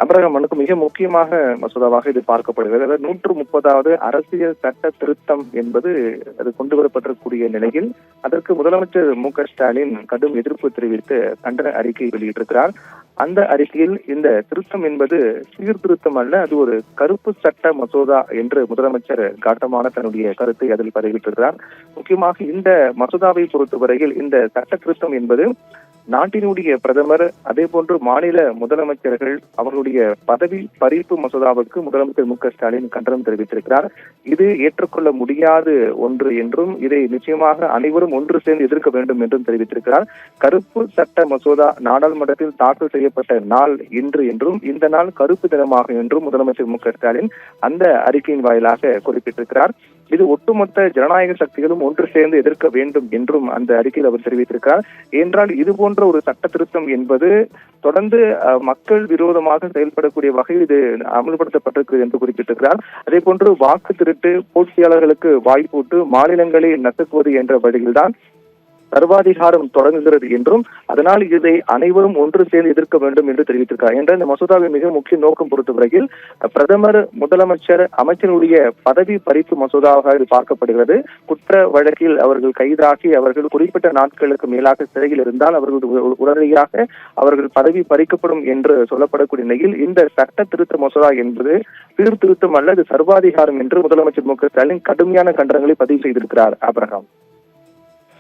அப்ரஹாமனுக்கு மிக முக்கியமாக மசோதாவாக இது பார்க்கப்படுகிறது. அதாவது 130வது அரசியல் சட்ட திருத்தம் என்பது அது கொண்டு வரப்பட்டிருக்கூடிய நிலையில் அதற்கு முதலமைச்சர் மு.க.ஸ்டாலின் கடும் எதிர்ப்பு தெரிவித்து கண்டன அறிக்கை வெளியிட்டிருக்கிறார். அந்த அறிக்கையில் இந்த திருத்தம் என்பது சீர்திருத்தம் அல்ல, அது ஒரு கருப்பு சட்ட மசோதா என்று முதலமைச்சர் காட்டமான தன்னுடைய கருத்தை அதில் பதிவிட்டிருக்கிறார். முக்கியமாக இந்த மசோதாவை பொறுத்தவரையில் இந்த சட்ட திருத்தம் என்பது நாட்டினுடைய பிரதமர் அதே போன்று மாநில முதலமைச்சர்கள் அவர்களுடைய பதவி பறிப்பு மசோதாவுக்கு முதலமைச்சர் மு.க.ஸ்டாலின் கண்டனம் தெரிவித்திருக்கிறார். இது ஏற்றுக்கொள்ள முடியாத ஒன்று என்றும் இதை நிச்சயமாக அனைவரும் ஒன்று சேர்ந்து எதிர்க்க வேண்டும் என்றும் தெரிவித்திருக்கிறார். கருப்பு சட்ட மசோதா நாடாளுமன்றத்தில் தாக்கல் செய்யப்பட்ட நாள் இன்று என்றும் இந்த நாள் கருப்பு தினமாக என்றும் முதலமைச்சர் மு.க.ஸ்டாலின் அந்த அறிக்கையின் வாயிலாக குறிப்பிட்டிருக்கிறார். இது ஒட்டுமொத்த ஜனநாயக சக்திகளும் ஒன்று சேர்ந்து எதிர்க்க வேண்டும் என்றும் அந்த அறிக்கையில் அவர் தெரிவித்திருக்கிறார். என்றால் இது போன்ற ஒரு சட்ட திருத்தம் என்பது தொடர்ந்து மக்கள் விரோதமாக செயல்படக்கூடிய வகையில் இது அமல்படுத்தப்பட்டிருக்கிறது என்று குறிப்பிட்டிருக்கிறார். அதே போன்று வாக்கு திருட்டு, போட்டியாளர்களுக்கு வாய்ப்பூட்டு, மாநிலங்களை நசுக்குவது என்ற வழியில்தான் சர்வாதிகாரம் தொடங்குகிறது என்றும் அதனால் இதை அனைவரும் ஒன்று சேர்ந்து எதிர்க்க வேண்டும் என்று தெரிவித்திருக்கிறார். என்ற இந்த மசோதாவின் மிக முக்கிய நோக்கம் பொறுத்தவரையில் பிரதமர், முதலமைச்சர், அமைச்சருடைய பதவி பறிப்பு மசோதாவாக இது பார்க்கப்படுகிறது. குற்ற வழக்கில் அவர்கள் கைதாகி அவர்கள் குறிப்பிட்ட நாட்களுக்கு மேலாக சிறையில் இருந்தால் அவர்கள் உடனடியாக அவர்கள் பதவி பறிக்கப்படும் என்று சொல்லப்படக்கூடிய நிலையில் இந்த சட்ட திருத்த மசோதா என்பது சீர்திருத்தம் அல்ல, அது சர்வாதிகாரம் என்று முதலமைச்சர் மு.க.ஸ்டாலின் கடுமையான கண்டனங்களை பதிவு செய்திருக்கிறார். அப்ரஹாம்.